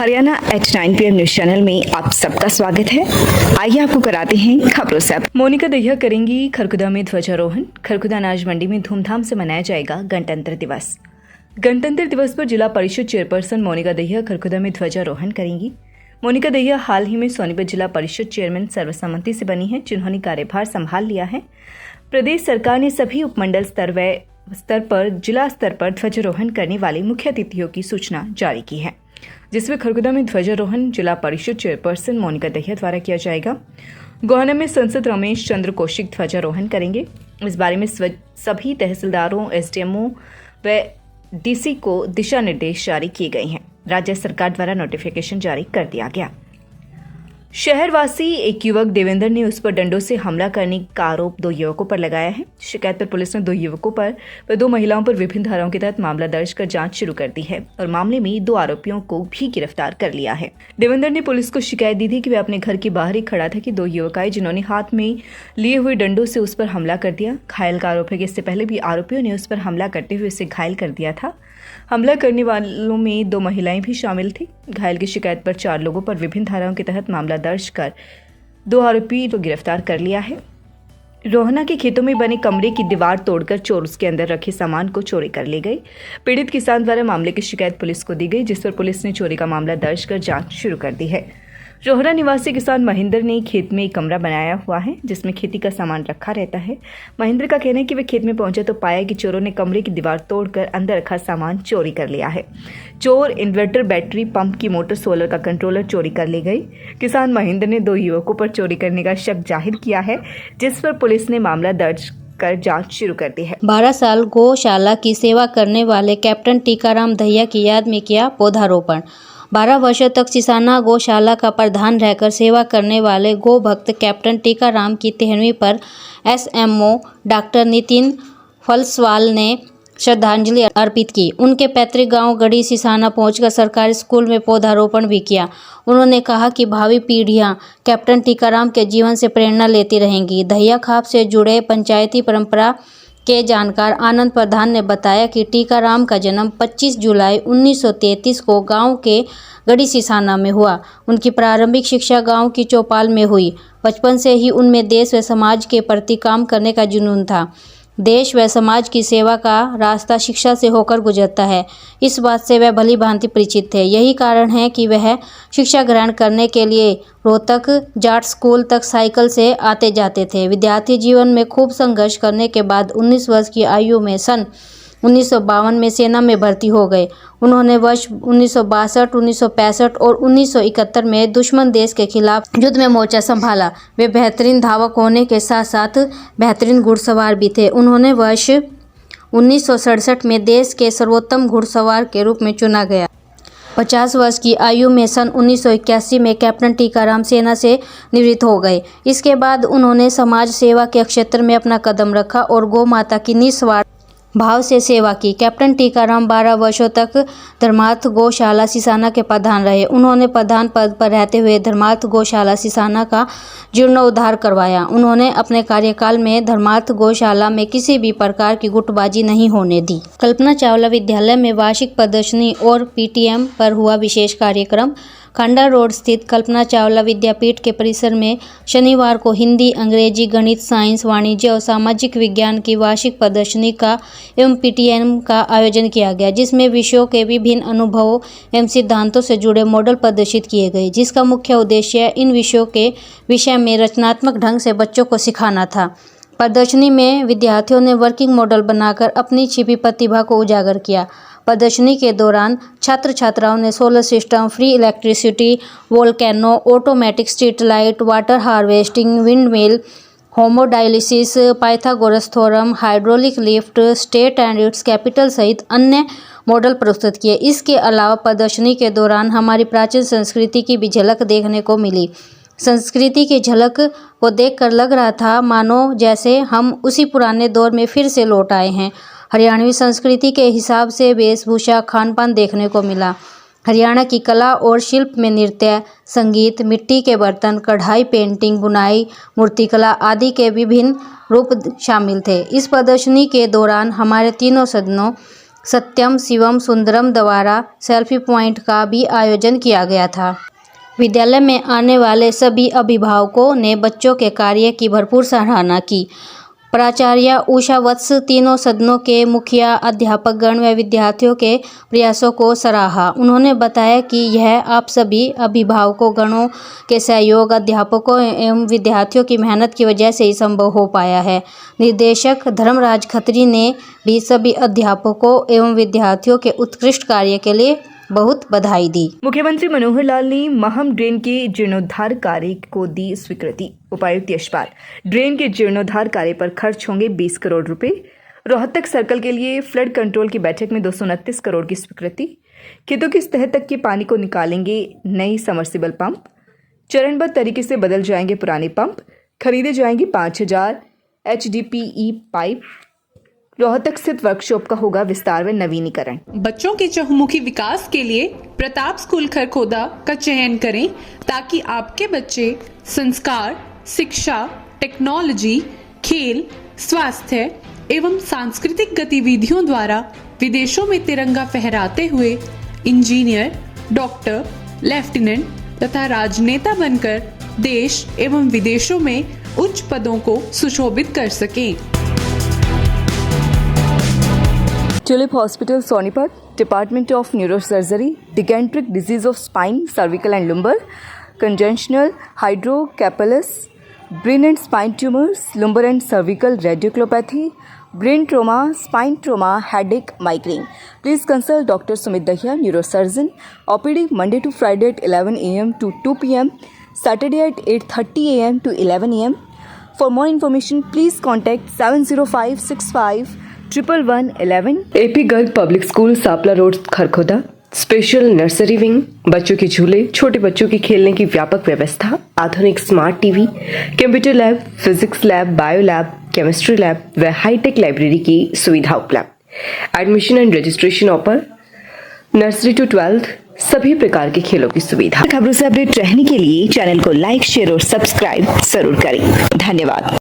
Haryana H9 PM news channel में आप सबका स्वागत है। आइए आपको कराते हैं खबरों से। मोनिका दहिया करेंगी खरखुदा में ध्वजारोहण। खरखुदा अनाज मंडी में धूमधाम से मनाया जाएगा गणतंत्र दिवस। गणतंत्र दिवस पर जिला परिषद चेयरपर्सन मोनिका दहिया खरखुदा में ध्वजारोहण करेंगी। मोनिका दहिया हाल ही में सोनीपत जिला परिषद चेयरमैन सर्वसम्मति से बनी है, जिन्होंने कार्यभार संभाल लिया है। प्रदेश सरकार ने सभी उपमंडल स्तर पर जिला स्तर पर ध्वजारोहण करने वाले मुख्य अतिथियों की सूचना जारी की है, जिसमें खरखुदा में ध्वजारोहण जिला परिषद चेयरपर्सन मोनिका दहिया द्वारा किया जाएगा। गोहाना में सांसद रमेश चंद्र कौशिक ध्वजारोहण करेंगे। इस बारे में सभी तहसीलदारों, एसडीएमओ व डीसी को दिशा निर्देश जारी किए गए हैं। राज्य सरकार द्वारा नोटिफिकेशन जारी कर दिया गया। शहरवासी एक युवक देवेंद्र ने उस पर डंडों से हमला करने का आरोप 2 युवकों पर लगाया है। शिकायत पर पुलिस ने 2 युवकों पर व 2 महिलाओं पर विभिन्न धाराओं के तहत मामला दर्ज कर जांच शुरू कर दी है और मामले में 2 आरोपियों को भी गिरफ्तार कर लिया है। देवेंद्र ने पुलिस को शिकायत दी थी कि वह अपने घर के बाहर ही खड़ा था कि 2 युवक आए, जिन्होंने हाथ में लिए हुए डंडों से उस पर हमला कर दिया। घायल का आरोप है कि इससे पहले भी आरोपियों ने उस पर हमला करते हुए उसे घायल कर दिया था। हमला करने वालों में 2 महिलाएं भी शामिल थी। घायल की शिकायत पर 4 लोगों पर विभिन्न धाराओं के तहत मामला दर्ज कर 2 आरोपी को गिरफ्तार कर लिया है। रोहना के खेतों में बने कमरे की दीवार तोड़कर चोर उसके अंदर रखे सामान को चोरी कर ले गए। पीड़ित किसान द्वारा मामले की शिकायत पुलिस को दी गई, जिस पर पुलिस ने चोरी का मामला दर्ज कर जांच शुरू कर दी है। रोहना निवासी किसान महेंद्र ने खेत में एक कमरा बनाया हुआ है, जिसमें खेती का सामान रखा रहता है। महेंद्र का कहना है कि वे खेत में पहुंचे तो पाया कि चोरों ने कमरे की दीवार तोड़कर अंदर रखा सामान चोरी कर लिया है। चोर इन्वर्टर, बैटरी, पंप की मोटर, सोलर का कंट्रोलर चोरी कर ले गए। किसान महेंद्र ने 2 युवकों पर चोरी करने का शक जाहिर किया है, जिस पर पुलिस ने मामला दर्ज कर जांच शुरू कर दी है। 12 साल गौशाला की सेवा करने वाले कैप्टन टीकाराम दहिया की याद में किया पौधारोपण। 12 वर्षों तक सिसाना गौशाला का प्रधान रहकर सेवा करने वाले गौ भक्त कैप्टन टीकाराम की 13वीं पर एसएमओ डॉक्टर नितिन फलसवाल ने श्रद्धांजलि अर्पित की। उनके पैतृक गांव गढ़ी सिसाना पहुंचकर सरकारी स्कूल में पौधारोपण भी किया। उन्होंने कहा कि भावी पीढ़ियां कैप्टन टीकाराम के जीवन से प्रेरणा लेती रहेंगी। दहिया खाप से जुड़े पंचायती परंपरा के जानकार आनंद प्रधान ने बताया कि टीकाराम का जन्म 25 जुलाई 1933 को गांव के गढ़ी सिसाना में हुआ। उनकी प्रारंभिक शिक्षा गांव की चौपाल में हुई। बचपन से ही उनमें देश व समाज के प्रति काम करने का जुनून था। देश व समाज की सेवा का रास्ता शिक्षा से होकर गुजरता है, इस बात से वह भली भांति परिचित थे। यही कारण है कि वह शिक्षा ग्रहण करने के लिए रोहतक जाट स्कूल तक साइकिल से आते जाते थे। विद्यार्थी जीवन में खूब संघर्ष करने के बाद 19 वर्ष की आयु में सन 1952 में सेना में भर्ती हो गए। उन्होंने वर्ष 1962, 1965 और 1971 में दुश्मन देश के खिलाफ युद्ध में मोर्चा संभाला। वे बेहतरीन धावक होने के साथ साथ बेहतरीन घुड़सवार भी थे। उन्होंने वर्ष 1967 में देश के सर्वोत्तम घुड़सवार के रूप में चुना गया। 50 वर्ष की आयु में सन 1981 में कैप्टन टीकाराम सेना से निवृत्त हो गए। इसके बाद उन्होंने समाज सेवा के क्षेत्र में अपना कदम रखा और गौ माता की निस्वार्थ भाव से सेवा की। कैप्टन टीकाराम 12 वर्षों तक धर्मार्थ गौशाला सिसाना के प्रधान रहे। उन्होंने प्रधान पद पर रहते हुए धर्मार्थ गौशाला सिसाना का जीर्णोद्धार करवाया। उन्होंने अपने कार्यकाल में धर्मार्थ गौशाला में किसी भी प्रकार की गुटबाजी नहीं होने दी। कल्पना चावला विद्यालय में वार्षिक प्रदर्शनी और पीटीएम पर हुआ विशेष कार्यक्रम। खंडा रोड स्थित कल्पना चावला विद्यापीठ के परिसर में शनिवार को हिंदी, अंग्रेजी, गणित, साइंस, वाणिज्य और सामाजिक विज्ञान की वार्षिक प्रदर्शनी का एवं पीटीएम का आयोजन किया गया, जिसमें विषयों के विभिन्न अनुभवों एवं सिद्धांतों से जुड़े मॉडल प्रदर्शित किए गए, जिसका मुख्य उद्देश्य इन विषयों के विषय में रचनात्मक ढंग से बच्चों को सिखाना था। प्रदर्शनी में विद्यार्थियों ने वर्किंग मॉडल बनाकर अपनी छिपी प्रतिभा को उजागर किया। प्रदर्शनी के दौरान छात्र छात्राओं ने solar system, free electricity, volcano, automatic street light, water harvesting, wind mill, hemodialysis, Pythagoras theorem, hydraulic lift, state and its capital सहित अन्य मॉडल प्रस्तुत किए। इसके अलावा प्रदर्शनी के दौरान हमारी प्राचीन संस्कृति की भी झलक देखने को मिली। संस्कृति की झलक को देखकर लग रहा था मानो जैसे हम उसी पुराने दौर में फिर से लौट आए हैं। हरियाणवी संस्कृति के हिसाब से वेशभूषा, खान पान देखने को मिला। हरियाणा की कला और शिल्प में नृत्य, संगीत, मिट्टी के बर्तन, कढ़ाई, पेंटिंग, बुनाई, मूर्तिकला आदि के विभिन्न रूप शामिल थे। इस प्रदर्शनी के दौरान हमारे तीनों सदनों सत्यम शिवम सुंदरम द्वारा सेल्फी पॉइंट का भी आयोजन किया गया था। विद्यालय में आने वाले सभी अभिभावकों ने बच्चों के कार्य की भरपूर सराहना की। प्राचार्य उषा वत्स, तीनों सदनों के मुखिया, अध्यापकगण व विद्यार्थियों के प्रयासों को सराहा। उन्होंने बताया कि यह आप सभी अभिभावकों गणों के सहयोग, अध्यापकों एवं विद्यार्थियों की मेहनत की वजह से ही संभव हो पाया है। निर्देशक धर्मराज खत्री ने भी सभी अध्यापकों एवं विद्यार्थियों के उत्कृष्ट कार्य के लिए बहुत बधाई दी। मुख्यमंत्री मनोहर लाल ने महम ड्रेन के जीर्णोद्धार कार्य को दी स्वीकृति। उपायुक्त यशपाल, ड्रेन के जीर्णोद्धार कार्य पर खर्च होंगे 20 करोड़ रुपए। रोहतक सर्कल के लिए फ्लड कंट्रोल की बैठक में 229 करोड़ की स्वीकृति। खेतों की सतह तक के पानी को निकालेंगे नई समर्सिबल पंप। चरणबद्ध तरीके से बदल जाएंगे पुराने पंप। खरीदे जाएंगे 5000 HDPE पाइप। रोहतक स्थित वर्कशॉप का होगा विस्तार व नवीनीकरण। बच्चों के चहुमुखी विकास के लिए प्रताप स्कूल खरखोदा का चयन करें ताकि आपके बच्चे संस्कार, शिक्षा, टेक्नोलॉजी, खेल, स्वास्थ्य एवं सांस्कृतिक गतिविधियों द्वारा विदेशों में तिरंगा फहराते हुए इंजीनियर, डॉक्टर, लेफ्टिनेंट तथा राजनेता बनकर देश एवं विदेशों में उच्च पदों को सुशोभित कर सकें। Tulip Hospital, Sonipat, Department of Neurosurgery, Digeneric Disease of Spine, Cervical and Lumbar, Congenital Hydrocephalus, Brain and Spine Tumors, Lumbar and Cervical Radiculopathy, Brain Trauma, Spine Trauma, Headache, Migraine. Please consult Dr. Sumit Dahiya, Neurosurgeon. OPD Monday to Friday at 11 a.m. to 2 p.m. Saturday at 8:30 a.m. to 11 a.m. For more information, please contact 70565 11111। AP Garg public school, Sapla road, Kharkhoda. Special nursery wing, बच्चों के झूले, छोटे बच्चों के खेलने की व्यापक व्यवस्था, आधुनिक smart TV, computer lab, physics lab, bio lab, chemistry lab व हाईटेक लाइब्रेरी की सुविधा उपलब्ध। Admission and registration open. Nursery to 12th, सभी प्रकार के खेलों की सुविधा। खबरों से अपडेट रहने के लिए चैनल को लाइक, शेयर और सब्सक्राइब जरूर करें। धन्यवाद।